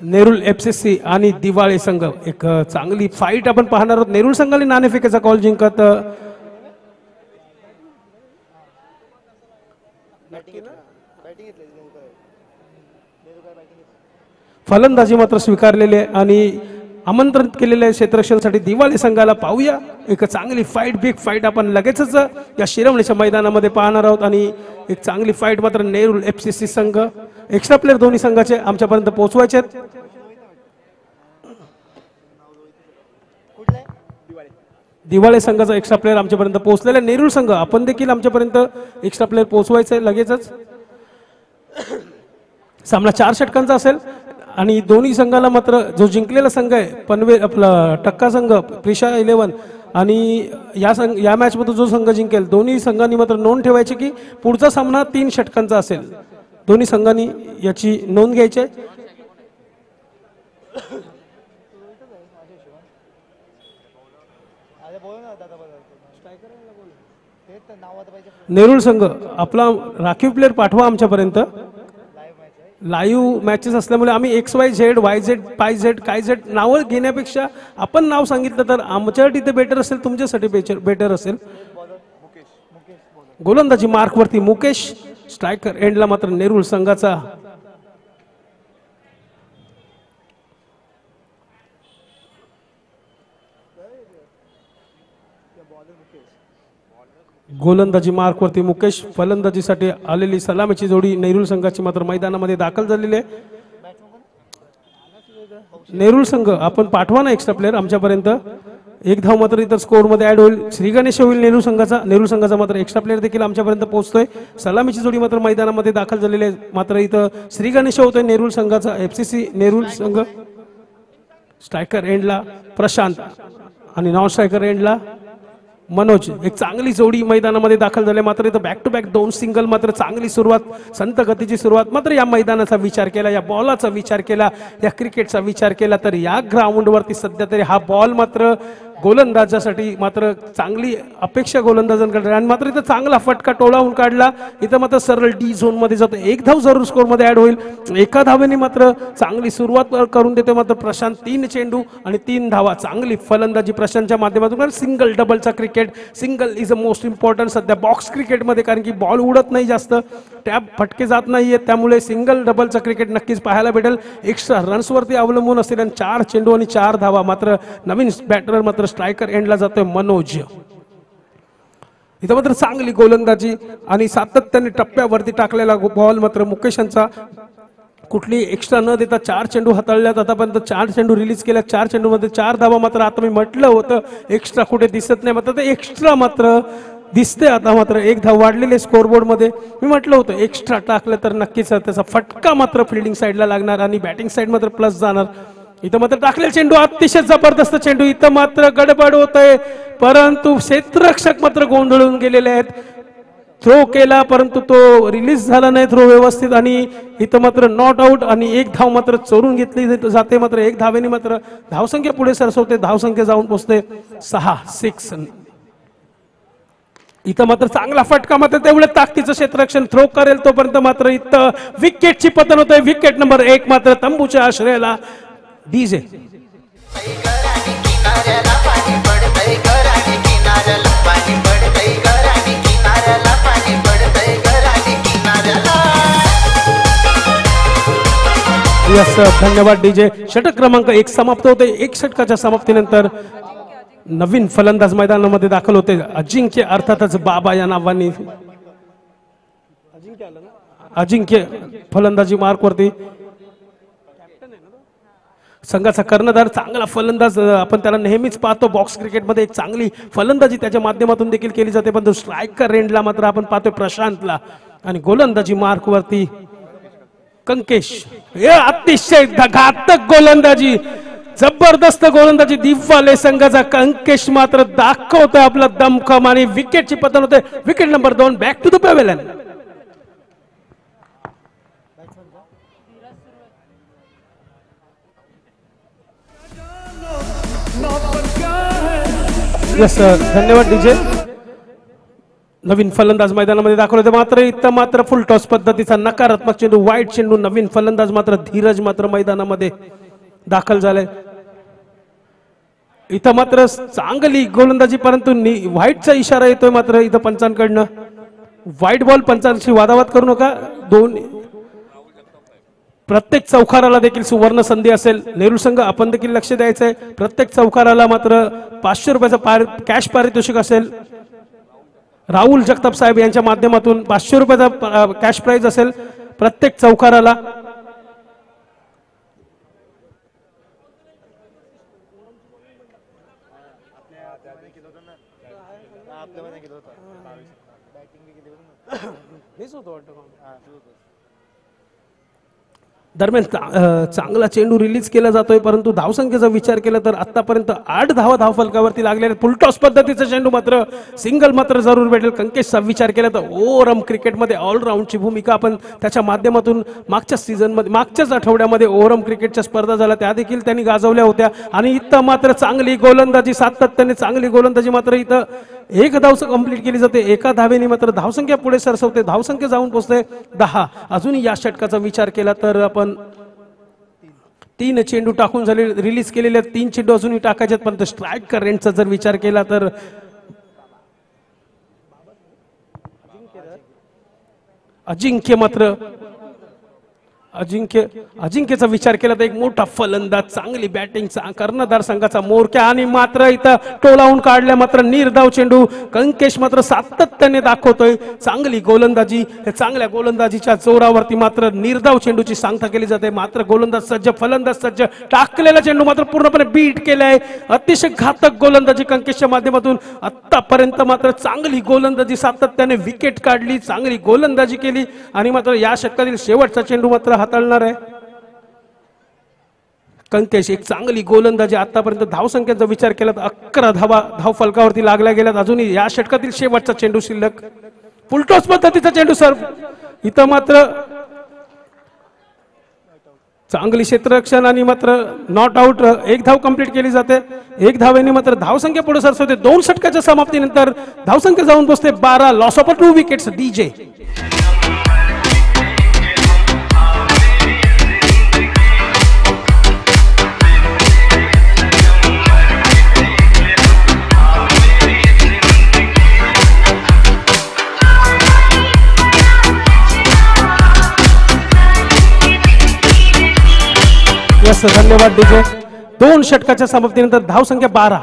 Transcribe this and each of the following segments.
Nerul FCC आणि दिवाळे संघ एक चांगली फाईट आपण पाहणार आहोत. नेरुल संघाने नाणेफेकीचा कॉल जिंकत फलंदाजी मात्र स्वीकारलेली आहे आणि आमंत्रित केलेले आहे क्षेत्ररक्षणासाठी दिवाळी संघाला. पाहूया एक चांगली फाईट, बिग फाईट आपण लगेचच या शिरवणीच्या मैदानामध्ये पाहणार आहोत आणि एक चांगली फाईट मात्र नेरुल FCC संघ. एक्स्ट्रा प्लेयर दोन्ही संघाचे आमच्यापर्यंत पोहोचवायचे आहेत. दिवाळे संघाचा एक्स्ट्रा प्लेयर आमच्यापर्यंत पोहोचलेला आहे. नेरुल संघ आपण देखील आमच्यापर्यंत एक्स्ट्रा प्लेयर पोहोचवायचं आहे लगेचच. सामना 4 षटकांचा असेल आणि दोन्ही संघाला मात्र जो जिंकलेला संघ आहे पनवेल आपला टक्का संघ प्रिशा 11 आणि या मॅच मध्ये जो संघ जिंकेल दोन्ही संघांनी मात्र नोंद ठेवायची की पुढचा सामना 3 षटकांचा असेल. दोन्ही संघांनी याची नोंद घ्यायची आहे. नेरुल संघ आपला राखीव प्लेयर पाठवा आमच्यापर्यंत. लाईव्ह मॅचेस असल्यामुळे आम्ही XYZ YZ PYZ KYZ नावं घेण्यापेक्षा आपण नाव सांगितलं तर आमच्यासाठी ते बेटर असेल, तुमच्यासाठी बेटर असेल. गोलंदाजी मार्कवरती मुकेश, स्ट्रायकर एंडला मात्र नेरुल संघाचा गोलंदाजी मार्कवरती मुकेश. फलंदाजीसाठी आलेली सलामीची जोडी नेरुल संघाची मात्र मैदानामध्ये दाखल झालेली आहे. नेरुल संघ आपण पाठवा ना एक्स्ट्रा प्लेयर आमच्यापर्यंत. एक धाव मात्र इतर स्कोर मध्ये ऍड होईल. श्री गणेश होईल नेरुल संघाचा मात्र एक्स्ट्रा प्लेयर देखील आमच्यापर्यंत पोहोचतोय. सलामीची जोडी मात्र मैदानामध्ये दाखल झालेली आहे. मात्र इथं श्री गणेश होतोय नेरुल संघाचा. FCC नेरुल संघ. स्ट्रायकर एंडला प्रशांत आणि नॉन स्ट्रायकर एंडला मनोज. एक चांगली जोडी मैदानामध्ये दाखल झाली. मात्र इथं बॅक टू बॅक 2 सिंगल मात्र चांगली सुरुवात, संत गतीची सुरुवात. मात्र या मैदानाचा विचार केला, या बॉलाचा विचार केला, या क्रिकेटचा विचार केला तर या ग्राउंडवरती सध्या तरी हा बॉल मात्र गोलंदाजासाठी मात्र चांगली अपेक्षा गोलंदाजांकडे. आणि मात्र इथं चांगला फटका टोळावून काढला. इथं मात्र सरळ D झोन मध्ये जातो. एक धाव जरूर स्कोर मध्ये ऍड होईल. एका धावेने मात्र चांगली सुरुवात करून देतो मात्र प्रशांत. 3 चेंडू आणि 3 धावा. चांगली फलंदाजी प्रशांतच्या माध्यमातून. सिंगल डबलचा cricket, single is a most important सध्या बॉक्स क्रिकेटमध्ये, कारण की बॉल उडत नाही जास्त, टॅप फटके जात नाहीये, त्यामुळे सिंगल डबलचा क्रिकेट नक्कीच पाहायला भेटेल. एक्स्ट्रा रन्सवरती अवलंबून असेल आणि 4 चेंडू आणि 4 धावा. मात्र नवीन बॅटर मात्र स्ट्रायकर एंडला जातोय मनोज. इथं मात्र चांगली गोलंदाजी आणि सातत्याने टप्प्यावरती टाकलेला बॉल मात्र मुकेशांचा. कुठली एक्स्ट्रा न देता 4 चेंडू हाताळल्यात आतापर्यंत. 4 चेंडू रिलीज केल्या. 4 चेंडू मध्ये 4 धावा. मात्र आता मी म्हटलं होतं एक्स्ट्रा कुठे दिसत नाही, मात्र ते एक्स्ट्रा मात्र दिसते. आता मात्र 1 धाव वाढलेले स्कोरबोर्ड मध्ये. मी म्हटलं होतं एक्स्ट्रा टाकलं तर नक्कीच त्याचा फटका मात्र फिल्डिंग साईडला लागणार आणि बॅटिंग साईड मात्र प्लस जाणार. इथं मात्र टाकलेला चेंडू अतिशय जबरदस्त चेंडू. इथं मात्र गडबड होत आहे, परंतु क्षेत्ररक्षक मात्र गोंधळून गेलेले आहेत. थ्रो केला परंतु तो रिलीज झाला नाही थ्रो व्यवस्थित आणि इथं मात्र नॉट आउट आणि 1 धाव मात्र चोरून घेतली जाते. मात्र 1 धावेने मात्र धावसंख्या पुढे सरसवते. धावसंख्या जाऊन पोहोचते 6-6. इथं मात्र चांगला फटका. मात्र तेवढे ताकदीचं क्षेत्ररक्षण थ्रो करेल तोपर्यंत मात्र इथं विकेटची पतन होत आहे. विकेट नंबर 1 मात्र तंबूच्या आश्रयाला DJ. धन्यवाद DJ. षटक क्रमांक 1 समाप्त होते. 1 षटकाच्या समाप्तीनंतर नवीन फलंदाज मैदानामध्ये दाखल होते. अजिंक्य अर्थातच बाबा या नावाने. अजिंक्य फलंदाजी मार्कवरती. संघाचा कर्णधार चांगला फलंदाज आपण त्याला नेहमीच पाहतो. बॉक्स क्रिकेटमध्ये एक चांगली फलंदाजी त्याच्या माध्यमातून देखील केली जाते. पण स्ट्रायकर एंडला मात्र आपण पाहतोय प्रशांतला आणि गोलंदाजी मार्कवरती कंकेश. हे अतिशय घातक गोलंदाजी, जबरदस्त गोलंदाजी दिवाले संघाचा. कंकेश मात्र दाखवतोय आपला दमखम आणि विकेटची पतन होते. Wicket number 2 back to the pavilion. Yes धन्यवाद DJ. नवीन फलंदाज मैदानामध्ये दाखल होते, मात्र इथं मात्र फुल टॉस पद्धतीचा नकारात्मक चेंडू, वाईट चेंडू. नवीन फलंदाज मात्र धीरज मात्र मैदानामध्ये दाखल झालाय. इथं मात्र चांगली गोलंदाजी, परंतु व्हाईटचा इशारा येतोय मात्र इथं पंचांकडनं. व्हाईट बॉल, पंचांशी वादावाद करू नका. प्रत्येक चौकाराला देखील सुवर्ण संधी असेल. नेहरू संघ आपण देखील लक्ष द्यायचंय. प्रत्येक चौकाराला मात्र 500 रुपयाचा कॅश पारितोषिक असेल. राहुल जगताप साहेब यांच्या माध्यमातून 500 रुपयाचा कॅश प्राइज असेल प्रत्येक चौकाराला. दरम्यान चांगला चेंडू रिलीज केला जातोय, परंतु धावसंख्येचा विचार केला तर आतापर्यंत 8 धावा धावफलकावरती लागलेले. फुलटॉस पद्धतीचा चेंडू मात्र सिंगल मात्र जरूर भेटेल. कंकेशचा विचार केला तर ओव्हरऑल क्रिकेटमध्ये ऑलराऊंडची भूमिका आपण त्याच्या माध्यमातून मागच्या सीझनमध्ये, मागच्याच आठवड्यामध्ये ओव्हरऑल क्रिकेटच्या स्पर्धा झाल्या त्या देखील त्यांनी गाजवल्या होत्या. आणि इथं मात्र चांगली गोलंदाजी, सातत्याने चांगली गोलंदाजी. मात्र इथं एक धाव कंप्लीट केली जाते. एका धावेने मात्र धावसंख्या पुढे सरसवते. धावसंख्या जाऊन पोहोचते 10. अजूनही या षटकाचा विचार केला तर आपण 3 चेंडू टाकून झाले, रिलीज केलेले 3 चेंडू अजूनही टाकायचे. पण स्ट्राईक रेंजचा जर विचार केला तर अजिंक्यचा विचार केला तर एक मोठा फलंदाज, चांगली बॅटिंग, कर्णधार संघाचा मोरक्या. आणि मात्र इथं टोलावून काढल्या मात्र निर्धाव चेंडू. कंकेश मात्र सातत्याने दाखवतोय चांगली गोलंदाजी. चांगल्या गोलंदाजीच्या जोरावरती मात्र निर्धाव चेंडूची सांगता केली जाते. मात्र गोलंदाज सज्ज, फलंदाज सज्ज. टाकलेला चेंडू मात्र पूर्णपणे बीट केलाय. अतिशय घातक गोलंदाजी कंकेशच्या माध्यमातून. आतापर्यंत मात्र चांगली गोलंदाजी, सातत्याने विकेट काढली, चांगली गोलंदाजी केली. आणि मात्र या षटकातील शेवटचा चेंडू मात्र हाताळणार आहे कंकेश. एक चांगली गोलंदाजी. आतापर्यंत धावसंख्येचा विचार केला तर 11 धावा धावफलकावरती लागल्या गेल्यात. अजूनही या षटकातील शेवटचा चेंडू शिल्लक. फुलटॉस पद्धतीचा चेंडू सर्व. इथं मात्र चांगली क्षेत्ररक्षण आणि मात्र नॉट आउट. एक धाव कंप्लीट केली जाते. एक धावेने मात्र धावसंख्या पुढे सरसवते. 2 षटकाच्या समाप्तीनंतर धावसंख्या जाऊन पोहोचते 12. Loss of 2 wickets. डीजे धन्यवाद डीजे. 2 षटकाच्या समाप्तीनंतर धावसंख्या 12.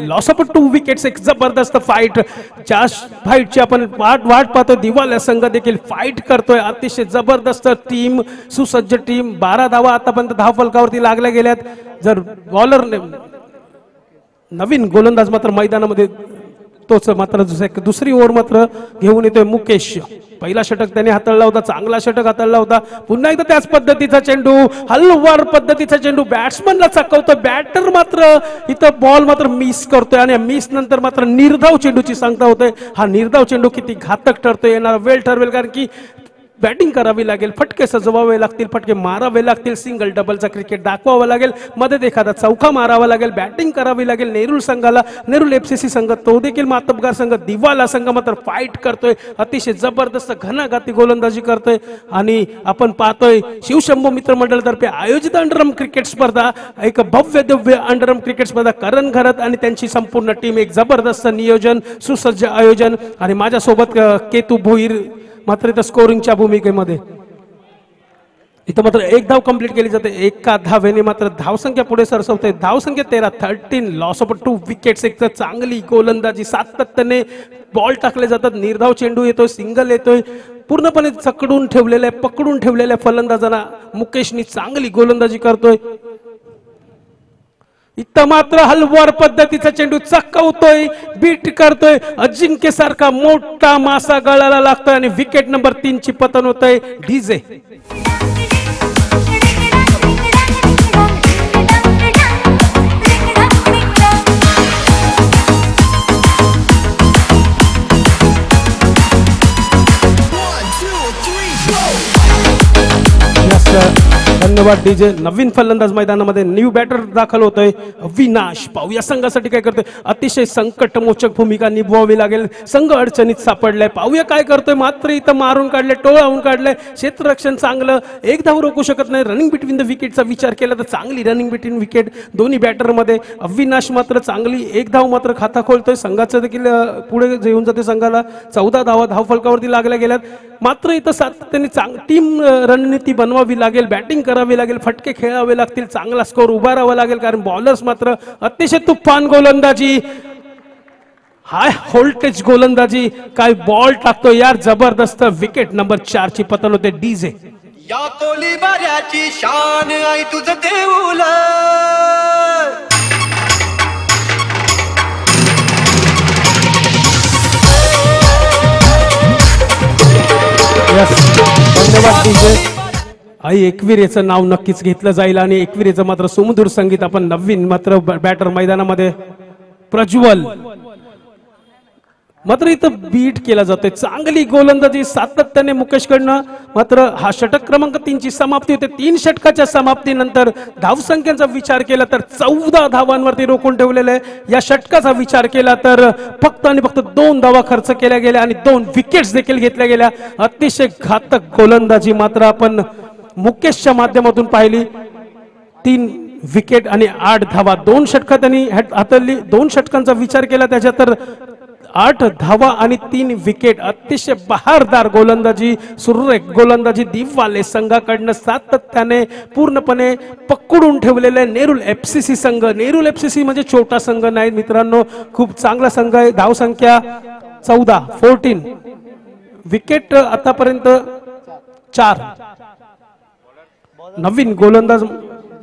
Loss of 2 wickets. एक जबरदस्त फाईट. ज्या फाईटची आपण वाट पाहतोय, दिवाला संघ देखील फाईट करतोय. अतिशय जबरदस्त टीम, सुसज्ज टीम. 12 धावा आतापर्यंत धावफलकावरती लागल्या गेल्यात. जर बॉलर नवीन गोलंदाज मात्र मैदानामध्ये तोच मात्र दुसरी ओव्हर मात्र घेऊन येतोय मुकेश. पहिला षटक त्याने हाताळला होता, चांगला षटक हाताळला होता. पुन्हा एकदा त्याच पद्धतीचा चेंडू, हलवार पद्धतीचा चेंडू. बॅट्समनला चकवतोय, बॅटर मात्र इथं बॉल मात्र मिस करतोय. आणि मिस नंतर मात्र निर्धाव चेंडूची सांगता होतोय. हा निर्धाव चेंडू किती घातक ठरतोय येणार वेळ ठरवेल. कारण की बॅटिंग करावी लागेल, फटके सजवावे लागतील, फटके मारावे लागतील, सिंगल डबलचा क्रिकेट दाखवावा लागेल, मध्ये एखादा चौका मारावा लागेल, बॅटिंग करावी लागेल. नेरूळ संघाला, नेरूळ FCC संघ तो देखील मातबगार संघ, दिवाला संघ मात्र फाईट करतोय. अतिशय जबरदस्त घनाघाती गोलंदाजी करतोय. आणि आपण पाहतोय शिवशंभू मित्र मंडळातर्फे आयोजित अंडरम क्रिकेट स्पर्धा, एक भव्य दिव्य अंडरम क्रिकेट स्पर्धा. करण घरत आणि त्यांची संपूर्ण टीम, एक जबरदस्त नियोजन, सुसज्ज आयोजन. आणि माझ्यासोबत केतू भोईर मात्र इथं स्कोरिंगच्या भूमिकेमध्ये. इथं मात्र एक धाव कंप्लीट केली जाते. एका धावेने मात्र धावसंख्या पुढे सरसवते. धावसंख्या 13. Loss of 2 wickets. एक तर चांगली गोलंदाजी, सातत्याने बॉल टाकले जातात. निर्धाव चेंडू येतोय, सिंगल येतोय. पूर्णपणे पकडून ठेवलेल्या फलंदाजांना मुकेशनी चांगली गोलंदाजी करतोय. इथं मात्र हलवार पद्धतीचा चेंडू चकवतोय, बीट करतोय. अजिंक्य सारखा मोठा मासा गळाला लागतोय आणि विकेट नंबर 3 ची पतन होतंय. डीजे धन्यवाद डीजे. नवीन फलंदाज मैदानामध्ये न्यू बॅटर दाखल होतोय अविनाश. पाहूया संघासाठी काय करतोय. अतिशय संकटमोचक भूमिका निभवावी लागेल. संघ अडचणीत सापडलाय. पाहूया काय करतोय. मात्र इथं मारून काढले, टोळावून काढले. क्षेत्ररक्षण चांगलं, एक धाव रोखू शकत नाही. रनिंग बिटवीन द विकेटचा विचार केला तर चांगली रनिंग बिटवीन विकेट दोन्ही बॅटरमध्ये. अविनाश मात्र चांगली एक धाव मात्र खाता खोलतोय. संघाचं देखील पुढे येऊन जाते. संघाला 14 धावा धावफलकावरती लागल्या गेल्यात. मात्र इथं सातत्याने टीम रणनीती बनवावी लागेल, बॅटिंग करावी लागेल, फटके खेळावे लागतील, चांगला स्कोर उभा राहावा लागेल. कारण बॉलर्स मात्र अतिशय तुफान गोलंदाजी, हाय व्होल्टेज गोलंदाजी. काय बॉल टाकतो यार, जबरदस्त. विकेट नंबर 4 ची पतन होते डीजे. या तोली बाऱ्याची शान आई तुझं देऊल. धन्यवाद डीजे. आई एकविरेचं नाव नक्कीच घेतलं जाईल आणि एकविरेचं मात्र सुमधुर संगीत आपण नवीन मात्र बॅटर मैदानामध्ये प्रज्वल मात्र इथं बीट केला जातोय. चांगली गोलंदाजी सातत्याने मुकेशकडनं. मात्र हा षटक क्रमांक 3 ची समाप्ती होते. 3 षटकाच्या समाप्तीनंतर धावसंख्येचा विचार केला तर 14 धावांवरती रोखून ठेवलेलं आहे. या षटकाचा विचार केला तर फक्त आणि फक्त 2 धावा खर्च केल्या गेल्या आणि 2 विकेट्स देखील घेतल्या गेल्या. अतिशय घातक गोलंदाजी मात्र आपण मुकेशच्या माध्यमातून पाहिली. 3 विकेट आणि 8 धावा 2 षटकात त्यांनी हाताळली. 2 षटकांचा विचार केला त्याच्यात तर 8 धावा आणि 3 विकेट. अतिशय बहारदार गोलंदाजी, सुरेख गोलंदाजी दिवाले संघाकडनं सातत्याने पूर्णपणे पकडून ठेवलेले नेरुल एफसीसी संघ. नेरुल एफसीसी म्हणजे छोटा संघ नाही मित्रांनो, खूप चांगला संघ आहे. धावसंख्या 14 विकेट आतापर्यंत 4. नवीन गोलंदाज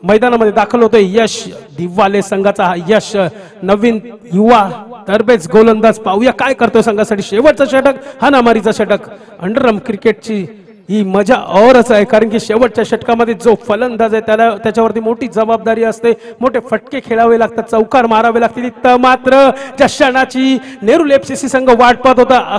मैदानामध्ये दाखल होतोय यश. दिवाले संघाचा हा यश, नवीन युवा तरबेज गोलंदाज. पाहूया काय करतोय संघासाठी. शेवटचा षटक, हाणामारीचा षटक. अंडरआर्म क्रिकेटची ही मजा औरच आहे. कारण की शेवटच्या षटकामध्ये जो फलंदाज आहे त्याच्यावरती मोठी जबाबदारी असते. मोठे फटके खेळावे लागतात, चौकार मारावे लागतील. इथं मात्र ज्या क्षणाची नेरुल एफसीसी संघ वाट पाहत होता,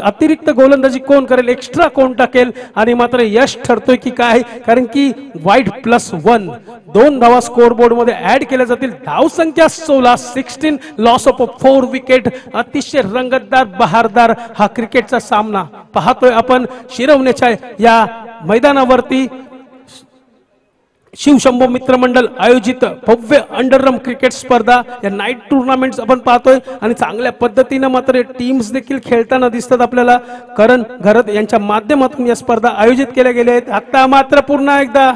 अतिरिक्त गोलंदाजी कोण करेल, एक्स्ट्रा कोण टाकेल आणि मात्र यश ठरतोय की काय. कारण की वाईड +1 2 धावा स्कोर बोर्ड मध्ये ऍड केल्या जातील. धावसंख्या 16 लॉस ऑफ 4 विकेट. अतिशय रंगतदार बहारदार हा क्रिकेटचा सामना पाहतोय आपण. शिरवण्याच्या या मैदानावरती शिवशंभो मित्र मंडळ आयोजित भव्य अंडरआर्म क्रिकेट स्पर्धा, या नाईट टुर्नामेंट्स आपण पाहतोय आणि चांगल्या पद्धतीने मात्र टीम्स देखील खेळताना दिसतात आपल्याला. करण घरत यांच्या माध्यमातून या स्पर्धा आयोजित केल्या गेल्या आहेत. आता मात्र पुन्हा एकदा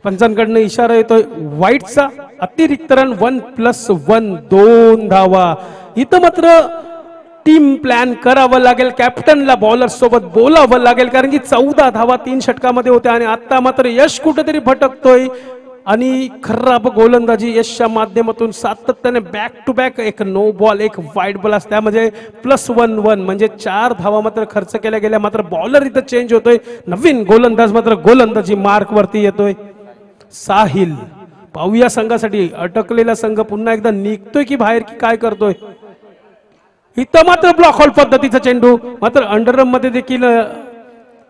पंचांकडनं इशारा येतोय वाईटचा. अतिरिक्त रन 1+1 2 धावा. इथं मात्र टीम प्लॅन करावं लागेल. कॅप्टनला बॉलर सोबत बोलावं लागेल. कारण की 14 धावा 3 षटकामध्ये होत्या आणि आता मात्र यश कुठेतरी भटकतोय आणि खराब गोलंदाजी यशच्या माध्यमातून सातत्याने बॅक टू बॅक एक नो बॉल एक वाईड बॉल असते. त्यामध्ये +1 म्हणजे 4 धावा मात्र खर्च केल्या गेल्या. मात्र बॉलर इथं चेंज होतोय. नवीन गोलंदाज मात्र गोलंदाजी मार्क वरती येतोय. साहिल. पाहूया संघासाठी अटकलेला संघ पुन्हा एकदा निघतोय की बाहेर की काय करतोय. इथं मात्र ब्लॉक होल पद्धतीचा चेंडू. मात्र अंडरआर्म मध्ये देखील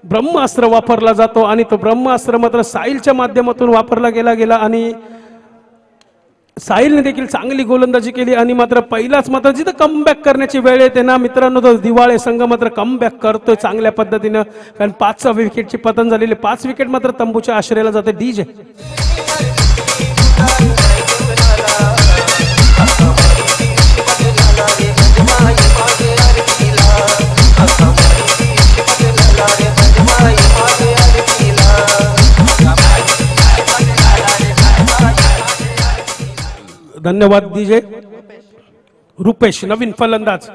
ब्रह्मास्त्र वापरला जातो आणि तो ब्रह्मास्त्र मात्र साहिलच्या माध्यमातून वापरला गेला आणि साहिलने देखील चांगली गोलंदाजी केली आणि मात्र पहिलाच मात्र जिथं कमबॅक करण्याची वेळ येते ना मित्रांनो, तो दिवाळे संघ मात्र कमबॅक करतोय चांगल्या पद्धतीनं. कारण 5 विकेटची पतन झालेली. 5 विकेट मात्र तंबूच्या आश्रयाला जाते. डीजे धन्यवाद डीजे. रुपेश नवीन फलंदाज.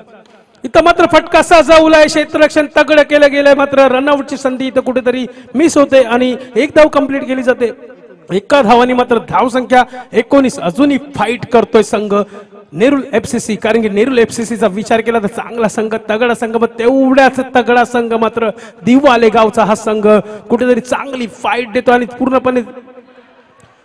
इथं मात्र फटका सजवलाय. क्षेत्ररक्षण तगड केलं गेलंय. मात्र रनआउटची संधी इथं कुठेतरी मिस होते आणि एक धाव कंप्लीट केली जाते. 1 धावांनी मात्र धावसंख्या 19. अजूनही फाईट करतोय संघ नेरुल एफसीसी. कारण की नेरुल एफसीसीचा विचार केला तर चांगला संघ, तगडा संघ, पण तेवढ्याच तगडा संघ मात्र दिवाले गावचा हा संघ कुठेतरी चांगली फाईट देतो आणि पूर्णपणे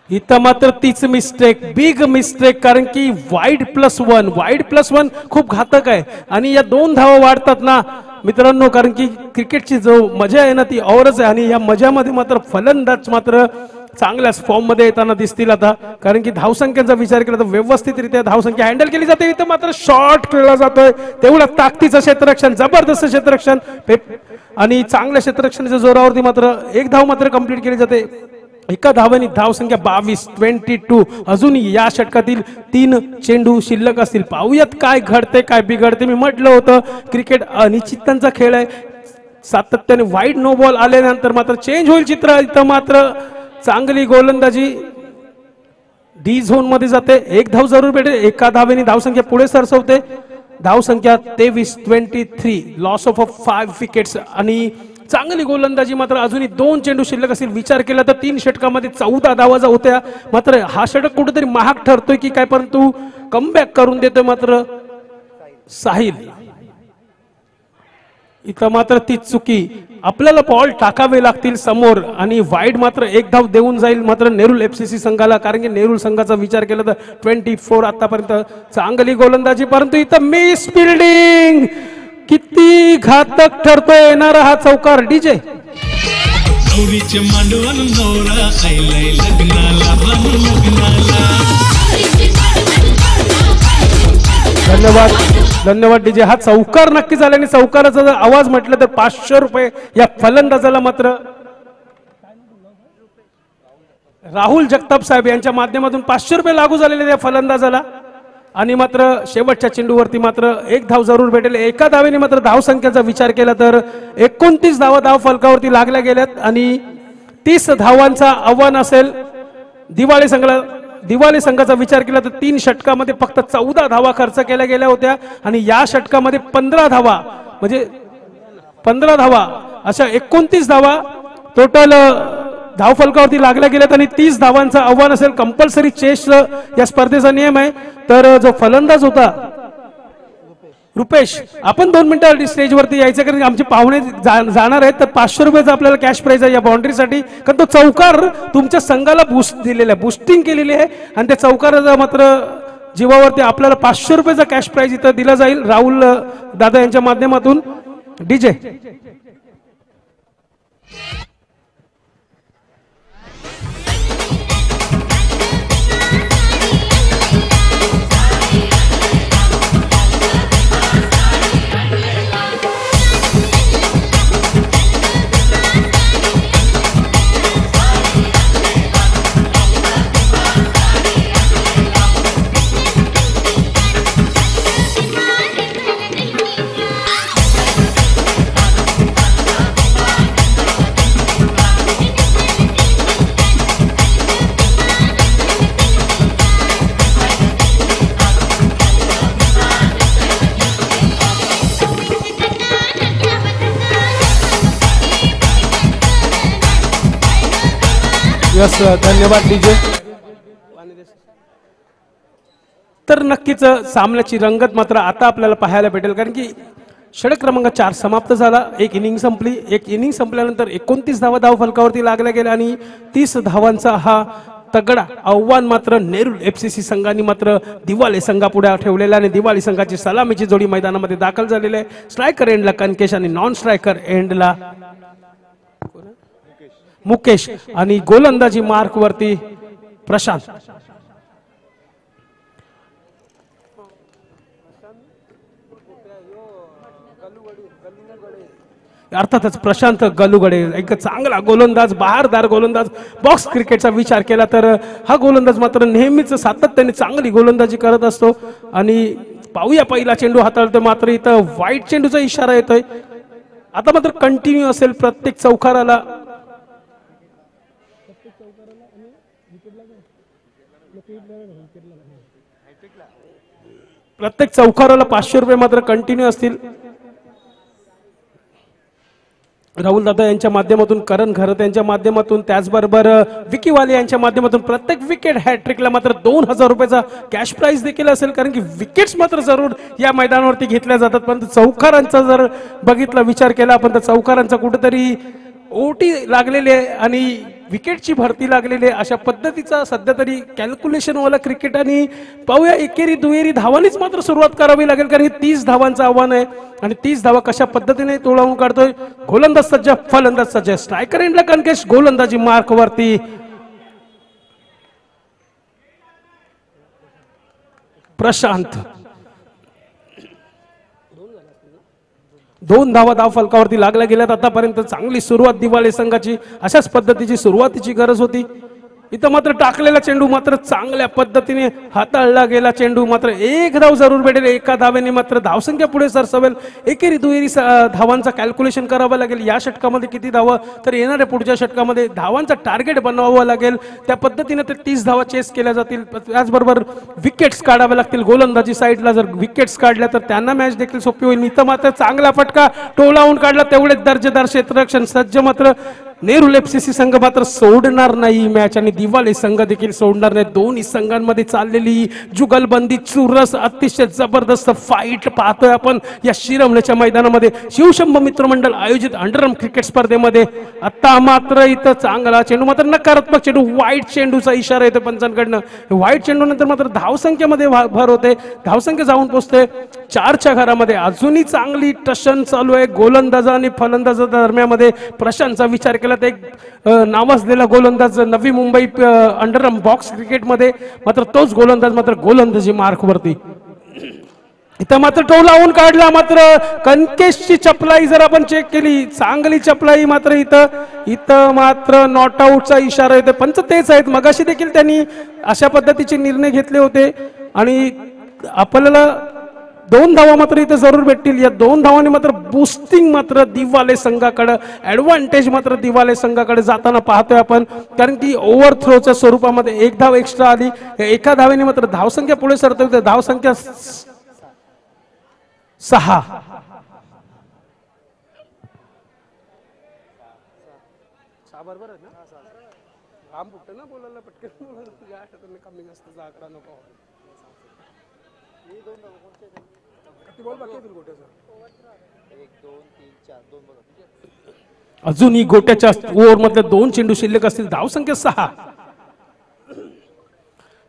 इथं मात्र तीच मिस्टेक, बिग मिस्टेक, कारण की वाईड+1 खूप घातक आहे आणि या 2 धावा वाढतात ना मित्रांनो, कारण की क्रिकेटची जो मजा आहे ना ती औरच आहे आणि या मजामध्ये मात्र फलंदाज मात्र चांगल्याच फॉर्म मध्ये येताना दिसतील आता, कारण की धावसंख्येचा विचार केला तर व्यवस्थितरित्या धावसंख्या हँडल केली जाते. इथं मात्र शॉट खेळला जातोय, तेवढा ताकदीचं क्षेत्ररक्षण, जबरदस्त क्षेत्ररक्षण आणि चांगल्या क्षेत्ररक्षणाच्या जोरावरती मात्र 1 धाव मात्र कंप्लीट केली जाते. एका धावेने धावसंख्या 22. अजून या षटकातील 3 चेंडू शिल्लक असतील. पाहूयात काय घडते काय बिघडते. मी म्हटलं होतं क्रिकेट अनिश्चितांचा खेळ आहे, सातत्याने वाईड नो बॉल आल्यानंतर मात्र चेंज होईल चित्र. इथं मात्र चांगली गोलंदाजी डी झोन मध्ये जाते, 1 धाव जरूर भेटेल. एका धावेने धावसंख्या पुढे सरसवते, धावसंख्या 23. लॉस ऑफ 5 विकेट्स आणि चांगली गोलंदाजी मात्र अजूनही 2 चेंडू शिल्लक असतील. विचार केला तर 3 षटकामध्ये 14 धावा होत्या, मात्र हा षटक कुठेतरी महाग ठरतोय की काय, परंतु कमबॅक करून देतोय मात्र साहिल. इथं मात्र ती चुकी, आपल्याला बॉल टाकावे लागतील समोर आणि वाईड मात्र 1 धाव देऊन जाईल मात्र नेरुल FCC संघाला, कारण की नेरुल संघाचा विचार केला तर 24 आतापर्यंत चांगली गोलंदाजी, परंतु इथं मिस फिल्डिंग. किती घातक ठरतोय येणारा हा चौकार. डीजे धन्यवाद डीजे. हा चौकार नक्की झाला आणि चौकाराचा जर आवाज म्हटलं तर 500 रुपये या फलंदाजाला मात्र राहुल जगताप साहेब यांच्या माध्यमातून 500 रुपये लागू झालेले या फलंदाजाला. आणि मात्र शेवटच्या चेंडूवरती मात्र 1 धाव जरूर भेटेल. एका धावेने मात्र धावसंख्येचा विचार केला तर 29 धावा धाव फलकावरती लागल्या गेल्यात आणि 30 धावांचा आव्हान असेल दिवाळी संघाचा विचार केला तर 3 षटकामध्ये फक्त 14 धावा खर्च केल्या गेल्या होत्या आणि या षटकामध्ये 15 धावा म्हणजे 15 धावा अशा 29 धावा टोटल धावफलकावरती लागल्या गेल्यात आणि 30 धावांचं आव्हान असेल. कंपल्सरी चेस या स्पर्धेचा नियम आहे. तर जो फलंदाज होता रुपेश, आपण 2 मिनिटं स्टेजवरती यायचं, कारण आमचे पाहुणे जाणार आहेत. तर 500 रुपयाचा आपल्याला कॅश प्राइज आहे या बाउंड्रीसाठी, कारण तो चौकार तुमच्या संघाला बूस्ट दिलेला आहे, बुस्टिंग केलेली आहे आणि त्या चौकाराचा मात्र जीवावरती आपल्याला 500 रुपयाचा कॅश प्राइज इथं दिला जाईल राहुल दादा यांच्या माध्यमातून. डीजे धन्यवाद डीजे. तर नक्कीच सामन्याची रंगत मात्र आता आपल्याला पाहायला भेटेल, कारण की षटक क्रमांक 4 समाप्त झाला. एक इनिंग संपली. एक इनिंग संपल्यानंतर 29 धावा धाव फलकावरती लागल्या गेल्या आणि 30 धावांचा हा तगडा आव्हान मात्र नेरुल FCC संघाने मात्र दिवाळी संघापुढे ठेवलेला आणि दिवाळी संघाची सलामीची जोडी मैदानामध्ये दाखल झालेली आहे. स्ट्रायकर एंडला कनकेश आणि नॉन स्ट्रायकर एंडला मुकेश आणि गोलंदाजी मार्क वरती प्रशांत. अर्थातच प्रशांत गलुगडे एक चांगला गोलंदाज, बहारदार गोलंदाज. बॉक्स क्रिकेटचा विचार केला तर हा गोलंदाज मात्र नेहमीच सातत्याने चांगली गोलंदाजी करत असतो. आणि पाहूया पहिला चेंडू हाताळतो, मात्र इथं वाईट चेंडूचा इशारा येतोय. आता मात्र कंटिन्यू असेल प्रत्येक चौकाराला. प्रत्येक चौकाराला 500 रुपये मात्र कंटिन्यू असतील. राहुल दादा यांच्या माध्यमातून, करण घरत यांच्या माध्यमातून, त्याचबरोबर विकी वाले यांच्या माध्यमातून प्रत्येक विकेट हॅट्रिकला मात्र 2000 रुपयाचा कॅश प्राइज देखील असेल, कारण की विकेट्स मात्र जरूर या मैदानावरती घेतल्या जातात. पण चौकारांचा जर बघितला विचार केला आपण तर चौकारांचा कुठेतरी ओटी लागलेली आहे आणि विकेटची भरती लागलेली आहे. अशा पद्धतीचा सध्या तरी कॅल्क्युलेशन वाला क्रिकेट आणि पाहूया एकेरी दुहेरी धावांनीच मात्र सुरुवात करावी लागेल, कारण 30 धावांचं आव्हान आहे आणि 30 धावा कशा पद्धतीने तोडावून काढतोय. गोलंदाज सज्ज, फलंदाज सज्ज, स्ट्रायकर एंडला कणकेश, गोलंदाजी मार्क वरती. प्रशांत 2 धावा धाव फलकावरती लागल्या गेल्यात. आतापर्यंत चांगली सुरुवात दिवाळे संघाची, अशाच पद्धतीची सुरुवातीची गरज होती. इथं मात्र टाकलेला चेंडू मात्र चांगल्या पद्धतीने हाताळला गेला. चेंडू मात्र 1 धाव जरूर भेटेल. एका धावेने मात्र धावसंख्या पुढे सरसवेल. एकेरी दुहेरी धावांचा कॅल्क्युलेशन करावं लागेल. या षटकामध्ये किती धावा, तर येणाऱ्या पुढच्या षटकामध्ये धावांचा टार्गेट बनवावं लागेल. त्या पद्धतीने ते 30 धावा चेस केल्या जातील. त्याचबरोबर विकेट्स काढाव्या लागतील. गोलंदाजी साईडला जर विकेट्स काढल्या तर त्यांना मॅच देखील सोपी होईल. इथं मात्र चांगला फटका टोलावून काढला. तेवढेच दर्जेदार क्षेत्ररक्षण सज्ज. मात्र नेहरू एफसीसी संघ मात्र सोडणार नाही मॅच आणि दिवाळे संघ देखील सोडणार नाही. दोन्ही संघांमध्ये चाललेली जुगलबंदी चुरस, अतिशय जबरदस्त फाईट पाहतोय आपण या शिरवण्याच्या मैदानामध्ये. शिवशंभ मित्रमंडळ आयोजित अंडरआर्म क्रिकेट स्पर्धेमध्ये आता मात्र इथं चांगला चेंडू, मात्र नकारात्मक चेंडू, वाईट चेंडूचा इशारा येतो पंचांकडनं. वाईट चेंडू नंतर मात्र धावसंख्येमध्ये भर होते. धावसंख्या जाऊन पोहोचते 4च्या घरामध्ये. अजूनही चांगली टशन चालू आहे गोलंदाज आणि फलंदाजा दरम्यान. प्रशांतचा विचार केला तर एक नावाजलेला गोलंदाज नवी मुंबई अंडरआर्म बॉक्स क्रिकेटमध्ये, मात्र तोच गोलंदाज मात्र गोलंदाजी मार्क वरती. इथं मात्र टोलावून काढला. मात्र कणकेशची चपलाई जर आपण चेक केली, चांगली चपलाई, मात्र इथं मात्र नॉट आउटचा इशारा येतो. पंच तेच आहेत, मगाशी देखील त्यांनी अशा पद्धतीचे निर्णय घेतले होते आणि आपल्याला 2 धावा मात्र इथे जरूर भेटतील. या 2 धावांनी मात्र बुस्टिंग मात्र दिवाळे संघाकडे, ऍडव्हान्टेज मात्र दिवाळे संघाकडे जाताना पाहतोय आपण, कारण की ओव्हर थ्रोच्या स्वरूपामध्ये 1 धाव एक्स्ट्रा आली. एका धावेने मात्र धावसंख्या पुढे सरते. धावसंख्या 6. बरोबर आहे ना, राम फुटतं ना बोलायला पटकन कमी नसतं आकडा नको. अजूनही गोट्याच्या ओव्हर मधल्या 2 चेंडू शिल्लक असतील. धावसंख्या 6.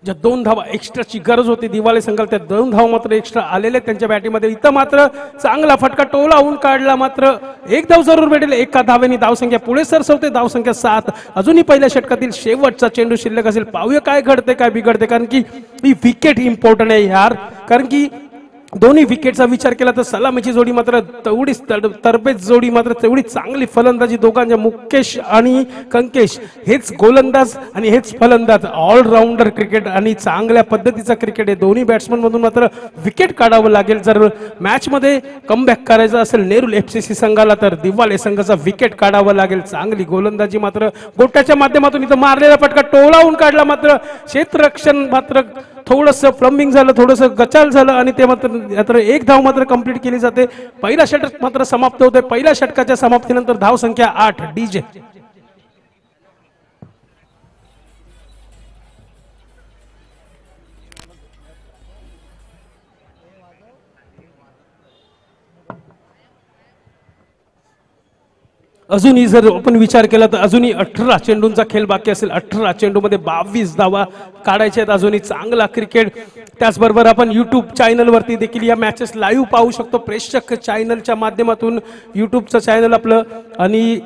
ज्या 2 धावा एक्स्ट्राची गरज होती दिवाळे संघाला, त्या 2 धावा मात्र एक्स्ट्रा आलेले त्यांच्या बॅटिंगमध्ये. इथं मात्र चांगला फटका टोलावून काढला. मात्र 1 धाव जरूर भेटेल. एका धावेने धावसंख्या पुढे सरसवते. धावसंख्या 7. अजूनही पहिल्या षटकातील शेवटचा चेंडू शिल्लक असेल. पाहूया काय घडते काय बिघडते, कारण की ही विकेट इम्पॉर्टंट आहे यार. कारण की दोन्ही विकेटचा विचार केला तर सलामीची जोडी मात्र तेवढीच तरबेज जोडी, मात्र तेवढी चांगली फलंदाजी दोघांच्या. मुकेश आणि कणकेश हेच गोलंदाज आणि हेच फलंदाज. ऑलराऊंडर क्रिकेट आणि चांगल्या पद्धतीचा क्रिकेट आहे. दोन्ही बॅट्समन मधून मात्र विकेट काढावं लागेल जर मॅच मध्ये कमबॅक करायचं असेल नेहरू एफसीसी संघाला, तर दिवाळे संघाचा विकेट काढावं लागेल. चांगली गोलंदाजी मात्र गोट्याच्या माध्यमातून इथं मारलेला फटका टोलावून काढला. मात्र क्षेत्ररक्षण मात्र थोडंसं फ्लम्बिंग झालं, थोडंसं गचाल झालं आणि ते मात्र 1 धाव मात्र कंप्लीट केली जाते. पहिला षटक मात्र समाप्त होते. पहिल्या षटकाच्या समाप्तीनंतर धावसंख्या 8. डीजे अजूनही जर आपण विचार केला तर अजूनही 18 चेंडूंचा खेळ बाकी असेल. 18 चेंडूमध्ये 22 धावा काढायचे आहेत. अजूनही चांगला क्रिकेट. त्याचबरोबर आपण यूट्यूब चॅनलवरती देखील या मॅचेस लाईव्ह पाहू शकतो. प्रेक्षक चॅनलच्या माध्यमातून यूट्यूबचं चॅनल आपलं, आणि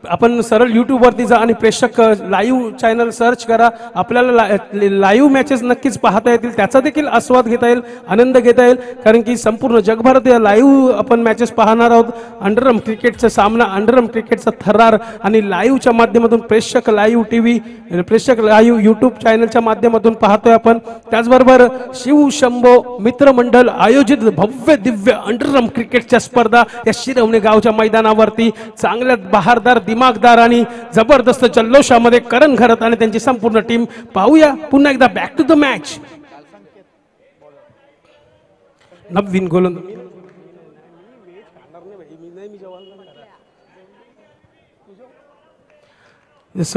आपण सरळ यूट्यूबवरती जा आणि प्रेक्षक लाईव्ह चॅनल सर्च करा. आपल्याला लाईव्ह मॅचेस नक्कीच पाहता येतील. त्याचा देखील आस्वाद घेता येईल, आनंद घेता येईल, कारण की संपूर्ण जगभरात लाईव्ह आपण मॅचेस पाहणार आहोत. अंडरआर्म क्रिकेटचा सामना, अंडरआर्म क्रिकेटचा थरार आणि लाईव्हच्या माध्यमातून प्रेक्षक लाईव्ह टीव्ही, प्रेक्षक लाईव्ह यूट्यूब चॅनलच्या माध्यमातून पाहतोय आपण. त्याचबरोबर शिवशंभो मित्रमंडळ आयोजित भव्य दिव्य अंडरआर्म क्रिकेटच्या स्पर्धा या शिरवणे गावच्या मैदानावरती चांगल्या बहारदार, दिमागदार आणि जबरदस्त जल्लोषामध्ये करण घरत आणि त्यांची संपूर्ण टीम. पाहूया पुन्हा एकदा बॅक टू द मॅच. नवीन गोलंदाज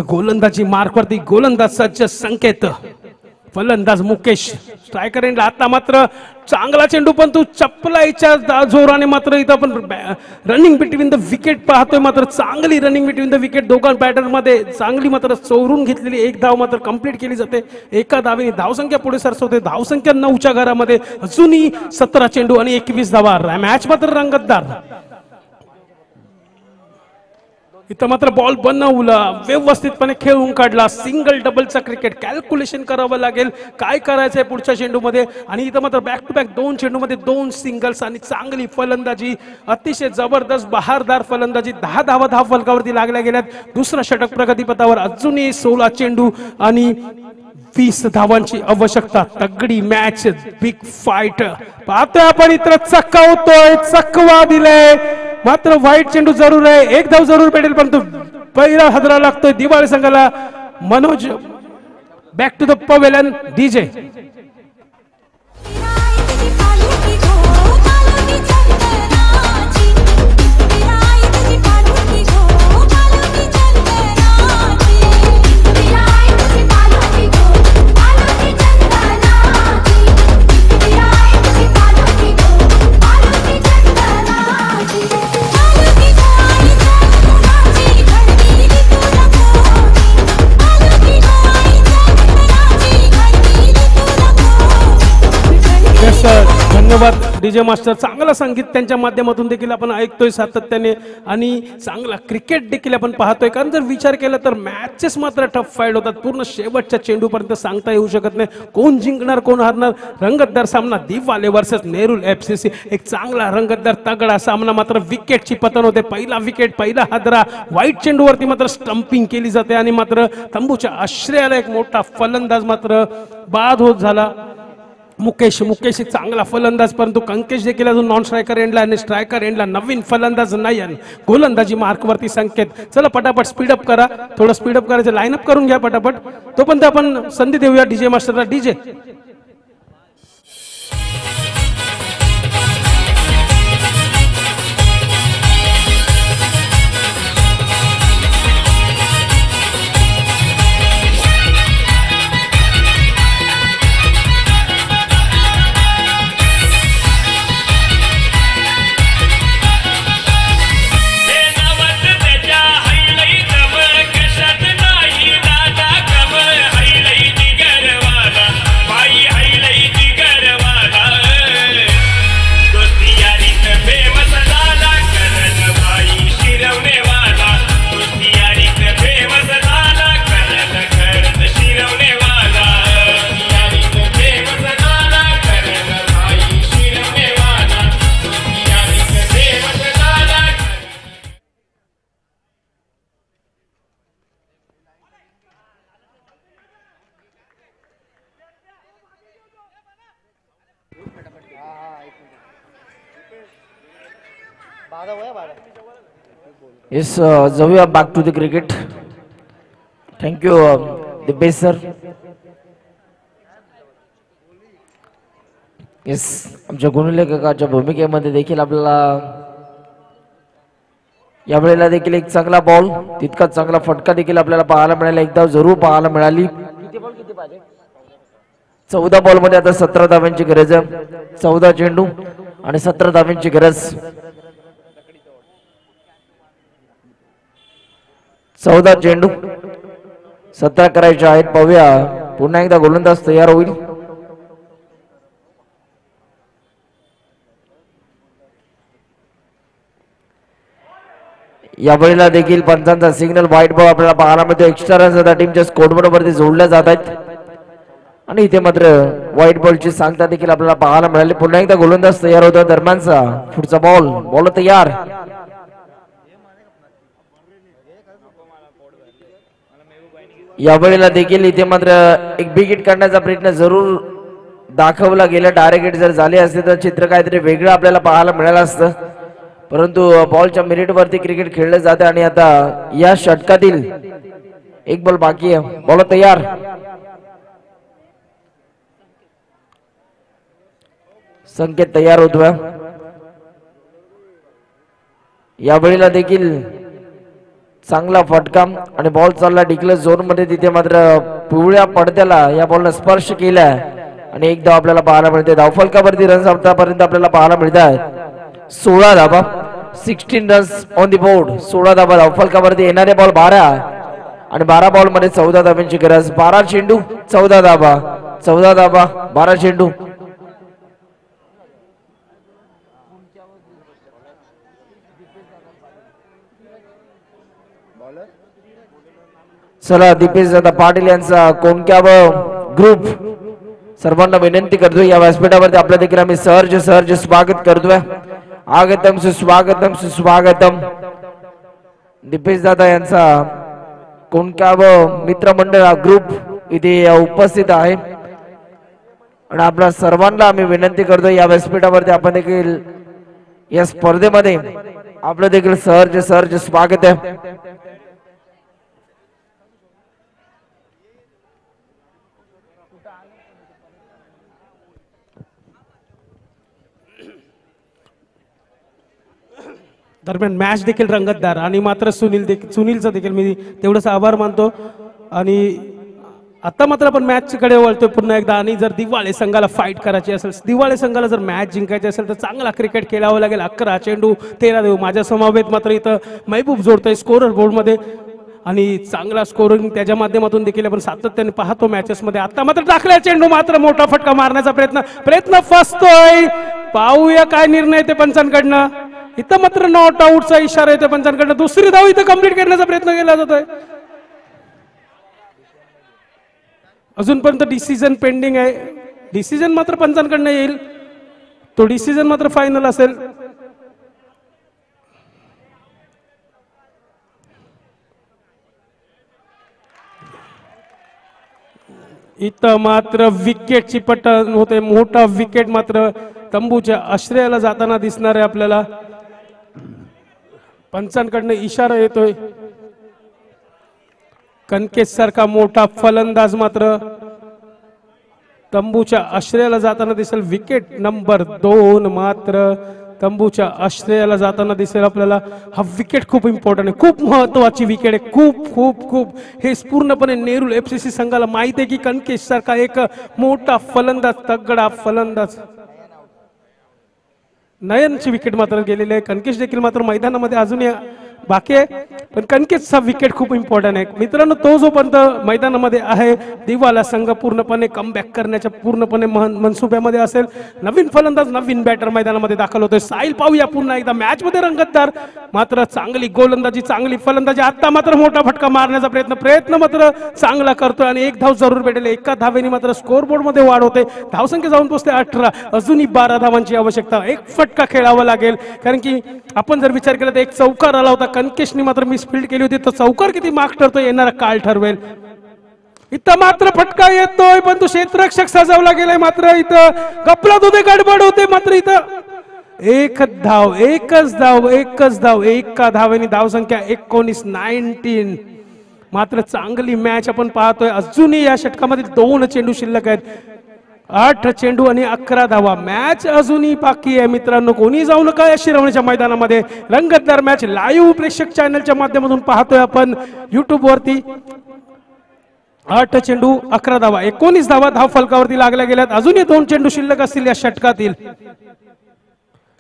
गोलंदाजी मार्कवरती गोलंदाजाचे संकेत. फलंदाज मुकेश स्ट्रायकर एंडला आता मात्र चांगला चेंडू पण तू चपलाईच्या जोराने मात्र इथं आपण रनिंग बिटवीन द विकेट पाहतोय मात्र चांगली रनिंग बिटवीन द विकेट दोघां बॅटर मध्ये चांगली मात्र चोरून घेतलेली एक धाव मात्र कंप्लीट केली जाते एका धावेने धावसंख्या पुढे सरसवते धावसंख्या 9च्या घरामध्ये अजूनही 17 चेंडू आणि 21 धावा मॅच मात्र रंगतदार इथं मात्र बॉल बनवला व्यवस्थितपणे खेळून काढला सिंगल डबलचा क्रिकेट कॅल्क्युलेशन करावं लागेल काय करायचंय पुढच्या चेंडूमध्ये आणि इथं मात्र बॅक टू बॅक 2 चेंडूमध्ये 2 सिंगल्स आणि चांगली फलंदाजी अतिशय जबरदस्त बहारदार फलंदाजी 10 धावा धाव फलकावरती लागल्या गेल्यात दुसरा षटक प्रगतीपथावर अजूनही 16 चेंडू आणि 20 धावांची आवश्यकता तगडी मॅच बिग फाईट पाहतोय आपण इतर चक्का होतोय चकवा दिलाय मात्र व्हाईट चेंडू जरूर आहे एक धाव जरूर भेटेल परंतु पहिला हदरा लागतोय दिवाळी संघाला Manoj back to the pavilion DJ धन्यवाद डीजे मास्टर चांगला संगीत त्यांच्या माध्यमातून देखील आपण ऐकतोय सातत्याने आणि चांगला क्रिकेट देखील आपण पाहतोय कारण जर विचार केला तर मॅचेस मात्र टफ फाईट होतात पूर्ण शेवटच्या चेंडूपर्यंत सांगता येऊ शकत नाही कोण जिंकणार कोण हारणार रंगतदार सामना दिवाले वर्सेस नेरुल एफसीसी एक चांगला रंगतदार तगडा सामना मात्र विकेटची पतन होते पहिला विकेट पहिला हादरा व्हाईट चेंडूवरती मात्र स्टंपिंग केली जाते आणि मात्र तंबूच्या आश्रयाला एक मोठा फलंदाज मात्र बाद होत झाला मुकेश एक चांगला फलंदाज परंतु कंकेश देखील अजून नॉन स्ट्रायकर एंडला आणि स्ट्रायकर एंडला नवीन फलंदाज नयन गोलंदाजी मार्कवरती संकेत चला पटापट स्पीडअप करा थोडं स्पीडअप करायचं लाईनअप करून घ्या पटापट तोपर्यंत आपण संधी देऊया डीजे मास्टरला डीजे Yes, जाऊया back to the cricket. Thank you, Dipesh sir. Yes, आमच्या गुणलेखकाच्या भूमिकेमध्ये देखील आपल्याला यावेळेला देखील एक चांगला बॉल तितका चांगला फटका देखील आपल्याला पाहायला मिळाला एकदा जरूर पाहायला मिळाली 14 बॉल मध्ये आता 17 धावांची गरज आहे 14 चेंडू आणि 17 धावांची गरज 14 चेंडू 17 करायचे आहेत पाहूया पुन्हा एकदा गोलंदाज तयार होईल यावेळेला देखील पंचांचा सिग्नल व्हाईट बॉल आपल्याला पाहायला मिळतो एक्स्ट्रा रन्स आता टीमच्या स्कोरबोर्ड वरती जोडल्या जात आहेत आणि इथे मात्र व्हाईट बॉलची सांगता देखील आपल्याला पाहायला मिळाली पुन्हा एकदा गोलंदाज तयार होतो दरम्यानचा पुढचा बॉल तयार यावेळेला देखील इथे मात्र एक बिग हिट करण्याचा प्रयत्न जरूर दाखवला गेला डायरेक्ट हिट जर झाले असते तर चित्र काहीतरी वेगळं आपल्याला पाहायला मिळालं असतं परंतु बॉलच्या मिनिट वरती क्रिकेट खेळले जाते आणि आता या षटकातील एक बॉल बाकी आहे बॉल तयार संकेत तयार होतोय यावेळेला देखील चांगला फटका आणि बॉल चालला डिक्लेअर झोन मध्ये तिथे मात्र पिवळ्या पडद्याला या बॉलने स्पर्श केला आणि एक धाव आपल्याला पाहायला मिळते. धावफलकावरती रन्स आतापर्यंत आपल्याला पाहायला मिळत आहेत 16 धावा. 16 रन्स ऑन दी बोर्ड. 16 धावा धावफलकावरती. येणारे बॉल 12 आणि 12 बॉल मध्ये 14 धाव्यांची गरज. 12 चेंडू 14 धावा. 14 धावा 12 चेंडू. चला दीपेश दादा पाटील यांचा कोणक्याव ग्रुप सर्वांना विनंती करतोय या व्यासपीठावरती आपल्या देखील आम्ही सहर्ष स्वागत करतोय. आगतम सुस्वागतम सुस्वागतम. दीपेश दादा यांचा कोणक्याव मित्रमंडळ ग्रुप इथे उपस्थित आहे आणि आपल्या सर्वांना आम्ही विनंती करतोय या व्यासपीठावरती आपण देखील या स्पर्धेमध्ये आपलं देखील सहर्ष स्वागत आहे. दरम्यान मॅच देखील रंगतदार आणि मात्र सुनीलचा देखील मी तेवढंच आभार मानतो. आणि आता मात्र आपण मॅचकडे वळतोय पुन्हा एकदा. आणि जर दिवाळे संघाला फाईट करायची असेल, दिवाळे संघाला जर मॅच जिंकायची असेल तर चांगला क्रिकेट खेळावं लागेल. 11 चेंडू 13 देऊ. माझ्या समवेत मात्र इथं महबूब जोडतोय स्कोरर बोर्डमध्ये आणि चांगला स्कोरिंग त्याच्या माध्यमातून देखील आपण सातत्याने पाहतो मॅचेसमध्ये. आता मात्र टाकल्या चेंडू मात्र मोठा फटका मारण्याचा प्रयत्न फसतोय. पाहूया काय निर्णय ते पंचांकडनं. इथं मात्र नॉट आउटचा इशारा येतो पंचांकडनं. दुसरी धाव इथं कंप्लीट करण्याचा प्रयत्न केला जातोय. अजूनपर्यंत डिसिजन पेंडिंग आहे. डिसिजन मात्र पंचांकडनं येईल. तो डिसिजन मात्र फायनल असेल. इथं मात्र विकेटची पटन होते. मोठा विकेट मात्र तंबूच्या आश्रयाला जाताना दिसणार आहे आपल्याला. पंचांकडनं इशारा येतोय. कणकेश सारखा मोठा फलंदाज मात्र तंबूच्या आश्रयाला जाताना दिसेल. विकेट नंबर 2 मात्र तंबूच्या आश्रयाला जाताना दिसेल आपल्याला. हा विकेट खूप इम्पॉर्टंट आहे. खूप महत्वाची विकेट आहे. खूप खूप खूप हे पूर्णपणे नेरूळ एफसीसी संघाला माहिती आहे की कणकेश सारखा एक मोठा फलंदाज, तगडा फलंदाज. नयनची विकेट मात्र गेलेली आहे. कणकेश देखील मात्र मैदानामध्ये अजूनही बाकी आहे, पण कणकेशचा विकेट खूप इम्पॉर्टंट आहे मित्रांनो. तो जोपर्यंत मैदानामध्ये आहे दिवाला संघ पूर्णपणे कमबॅक करण्याच्या पूर्णपणे मनसुब्यामध्ये असेल. नवीन फलंदाज नवीन बॅटर मैदानामध्ये दाखल होतोय. साहिल पाहूया पुन्हा एकदा मॅच मध्ये रंगतदार. मात्र चांगली गोलंदाजी, चांगली फलंदाजी. आता मात्र मोठा फटका मारण्याचा प्रयत्न मात्र चांगला करतोय आणि एक धाव जरूर भेटेल. एका धावेने मात्र स्कोर बोर्ड मध्ये वाढ होते. धावसंख्या जाऊन पोहोचते 18. अजूनही 12 धावांची आवश्यकता. एक फटका खेळावा लागेल कारण की आपण जर विचार केला तर एक चौकार आला होता. कणकेशने मात्र मिसफील्ड केली होती. तर चौकार किती मार्क ठरतोय येणारा काळ ठरवेल. इथं मात्र फटका येतोय पण तो क्षेत्ररक्षक सजवला गेलाय. मात्र इथं गपला होते, गडबड होते. मात्र इथं एकच धाव. एका धावेने धावसंख्या 19. मात्र चांगली मॅच आपण पाहतोय. अजूनही या षटकामध्ये 2 चेंडू शिल्लक आहेत. 8 चेंडू आणि 11 धावा. मॅच अजूनही बाकी आहे मित्रांनो. कोणी जाऊ नका या शिरवण्याच्या मैदानामध्ये. रंगतदार मॅच लाईव्ह प्रेक्षक चॅनलच्या माध्यमातून पाहतोय आपण युट्यूब वरती. 8 चेंडू 11 धावा. 19 धावा धाव फलकावरती लागल्या गेल्यात. अजूनही 2 चेंडू शिल्लक असतील या षटकातील.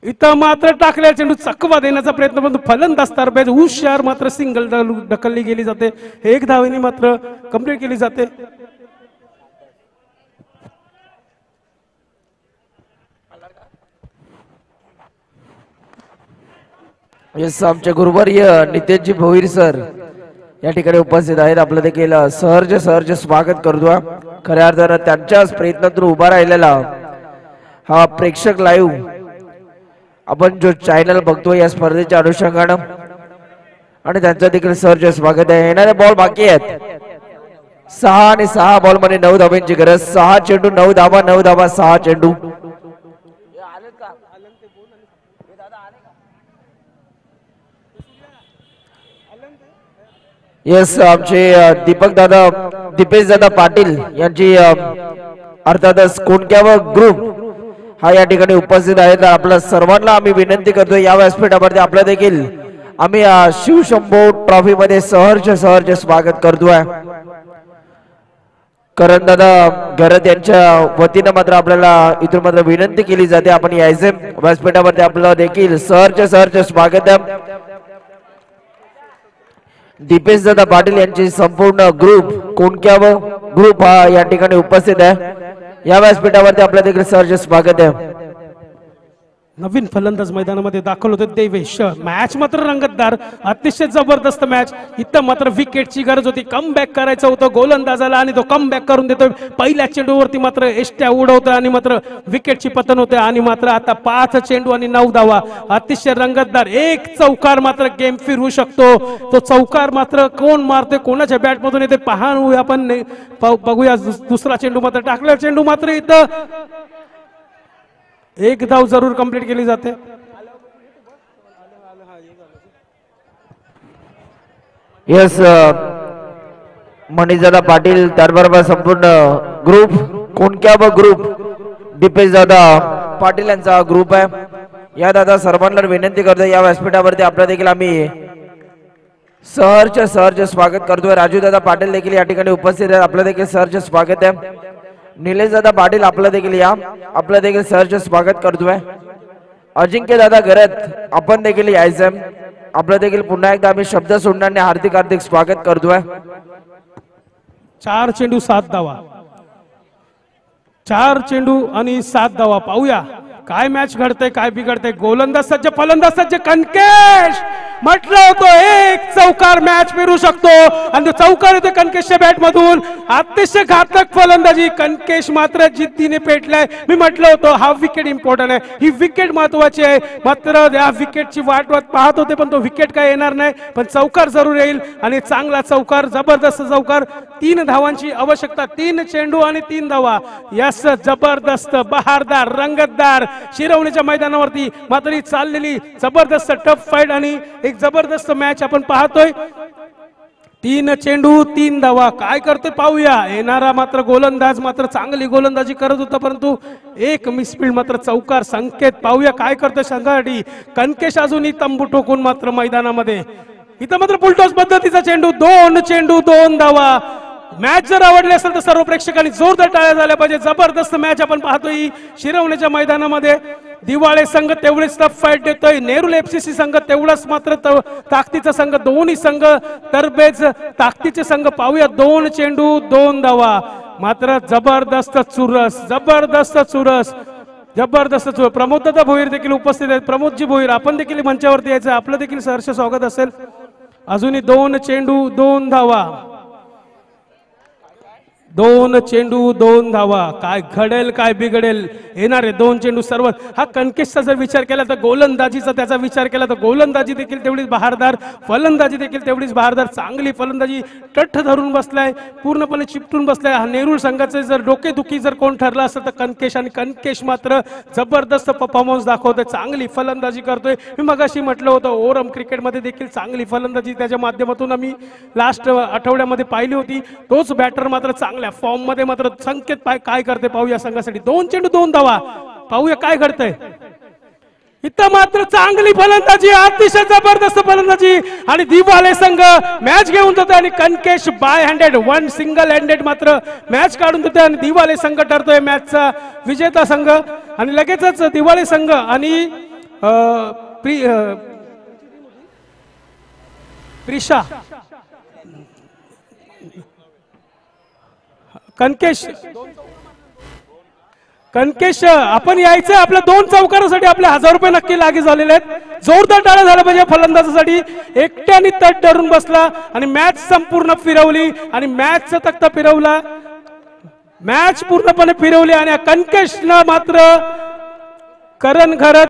इथं मात्र टाकल्या चेंडू चकवा देण्याचा प्रयत्न पण फलंदाज तरबेज हुशार. मात्र सिंगल ढकलली गेली जाते. 1 धावेने मात्र कंप्लीट केली जाते. येस, आमचे गुरुवर्य नितेशजी भोईर सर या ठिकाणी उपस्थित आहेत. आपलं देखील सहर्ष स्वागत करतो. खऱ्या अर्थानं त्यांच्याच प्रयत्नातून उभा राहिलेला हा प्रेक्षक लाईव्ह आपण जो चॅनल बघतो या स्पर्धेच्या अनुषंगानं आणि त्यांचं देखील सहर्ष स्वागत आहे. येणारे बॉल बाकी आहेत. 6 आणि 6 बॉल मध्ये 9 धावांची गरज. 6 चेंडू 9 धावा. 9 धावा 6 चेंडू. येस, आमचे दीपेश दादा पाटील यांची अर्थातच कोणक्यावर ग्रुप हा या ठिकाणी उपस्थित आहे. तर आपल्या सर्वांना आम्ही विनंती करतो या व्यासपीठावरती आपलं देखील आम्ही शिवशंभो ट्रॉफी मध्ये सहर्ष स्वागत करतोय. करण दादा घरत यांच्या वतीनं मात्र आपल्याला इथून मात्र विनंती केली जाते आपण यायचे व्यासपीठावरती आपलं देखील सहर्ष स्वागत आहे. दीपेश दादा पाटील यांची संपूर्ण ग्रुप कोणक्या व ग्रुप हा या ठिकाणी उपस्थित आहे. या व्यासपीठावरती आपलं देखील सहर्ष स्वागत आहे. नवीन फलंदाज मैदानामध्ये दाखल होते देवेश. मॅच मात्र रंगतदार, अतिशय जबरदस्त मॅच. इथं मात्र विकेटची गरज होती, कम बॅक करायचं होतं गोलंदाजाला आणि तो कम बॅक करून देतोय. पहिल्या चेंडूवरती मात्र एष्ट्या उडवतोय आणि मात्र विकेटची पतन होते आणि मात्र आता 5 चेंडू आणि 9 धावा. अतिशय रंगतदार एक चौकार मात्र गेम फिरवू शकतो. तो चौकार मात्र कोण मारते, कोणाच्या बॅट मधून येते पाहूया आपण, बघूया. दुसरा चेंडू मात्र टाकला चेंडू मात्र इथं एक धाव जरूर कंप्लीट केली जाते. यस मनीष दादा पाटील त्याचबरोबर संपूर्ण ग्रुप कोणक्या व ग्रुप दीपेश दादा पाटील यांचा ग्रुप आहे. या दादा सर्वांना विनंती करतो या व्यासपीठावरती आपला देखील आम्ही सहर्ष स्वागत करतोय. राजू दादा पाटील देखील या ठिकाणी उपस्थित आहेत, आपलं देखील सहर्ष स्वागत आहे. निलेश दादा पाटील आपलं देखील या, आपलं देखील सहर्ष स्वागत करतोय. अजिंक्य दादा घरत आपण देखील यायचं, आपलं देखील पुन्हा एकदा आम्ही शब्द सोडण्याने हार्दिक स्वागत करतोय. 4 चेंडू 7 धावा, 4 चेंडू आणि 7 धावा. पाहूया काय मॅच घडतंय, काय बिघडतंय. गोलंदाज सज्ज, फलंदाज सज्ज. कणकेश म्हटलं होतं एक चौकार मॅच फिरू शकतो आणि चौकार येतो कणकेशच्या बॅट मधून. अतिशय घातक फलंदाजी. कणकेश मात्र जिद्दीने पेटलाय. मी म्हटलं होतं हा विकेट इम्पॉर्टंट आहे, ही विकेट महत्वाची आहे. मात्र या विकेटची वाट पाहत होते पण तो विकेट काय येणार नाही, पण चौकार जरूर येईल आणि चांगला चौकार, जबरदस्त चौकार. 3 धावांची आवश्यकता, 3 चेंडू आणि 3 धावा. यस जबरदस्त बहारदार रंगतदार शिरवण्याच्या मैदानावरती मात्र ही चाललेली जबरदस्त टफ फाईट आणि एक जबरदस्त मॅच आपण पाहतोय. 3 चेंडू 3 धावा. काय करतोय पाहूया. येणारा मात्र गोलंदाज मात्र चांगली गोलंदाजी करत होता परंतु एक मिसफील्ड मात्र चौकार संकेत. पाहूया काय करतोय संघासाठी. कणकेश अजूनही तंबू ठोकून मात्र मैदानामध्ये. इथं मात्र फुलटॉस पद्धतीचा चेंडू. 2 चेंडू 2 धावा. मॅच जर आवडली असेल तर सर्व प्रेक्षकांनी जोरदार टाळ्या झाल्या पाहिजे. जबरदस्त मॅच आपण पाहतोय शिरवण्याच्या मैदानामध्ये. दिवाळे संघ तेवढीच टफ फाईट देतोय, नेरुल एफसीसी संघ तेवढाच मात्र ताकदीचा संघ. दोन्ही संघ तरबेज ताकदीचे संघ. पाहूया 2 चेंडू 2 धावा. मात्र जबरदस्त चुरस, जबरदस्त चुरस, जबरदस्त चुरस. प्रमोददादा भोईर देखील उपस्थित आहेत. प्रमोदजी भोईर आपण देखील मंचावरती यायचं, आपलं देखील सहर्ष स्वागत असेल. अजूनही 2 चेंडू 2 धावा. 2 चेंडू 2 धावा. काय घडेल काय बिघडेल. येणारे 2 चेंडू सर्व. हा कणकेशचा जर विचार केला तर गोलंदाजीचा त्याचा विचार केला तर गोलंदाजी देखील तेवढीच बहारदार, फलंदाजी देखील तेवढीच बहारदार. चांगली फलंदाजी. टठ धरून बसलाय, पूर्णपणे चिपटून बसलाय. हा नेरुळ संघाचे जर डोकेदुखी जर कोण ठरला असेल तर कणकेश, आणि कणकेश मात्र जबरदस्त परफॉर्मन्स दाखवतोय, चांगली फलंदाजी करतोय. मी मगाशी म्हटलं होतं ओरम क्रिकेटमध्ये देखील चांगली फलंदाजी त्याच्या माध्यमातून आम्ही लास्ट आठवड्यामध्ये पाहिली होती. तोच बॅटर मात्र चांगल्या फॉर्म मध्ये मात्र संकेत काय करते पाहूया संघासाठी. 2 चेंडू 2 धावा. पाहूया काय घडतंय. इथं मात्र चांगली फलंदाजी, अतिशय जबरदस्त फलंदाजी आणि दिवाळे संघ मॅच घेऊन जातो आणि कणकेश बाय हँडेड 1 सिंगल हँडेड मात्र मॅच काढून देते आणि दिवाळे संघ ठरतोय मॅचचा विजेता संघ. आणि लगेचच दिवाळे संघ आणि प्रिशा कणकेश आपण यायचं. आपल्या 2 चौकारासाठी आपले 1000 रुपये नक्की लागे झालेले आहेत. जोरदार टाळ्या झाल्या पाहिजे फलंदाजासाठी. एकट्याने तट धरून बसला आणि मॅच संपूर्ण फिरवली आणि मॅचचा तक्ता फिरवला, मॅच पूर्णपणे फिरवली आणि कणकेशला मात्र करण घरत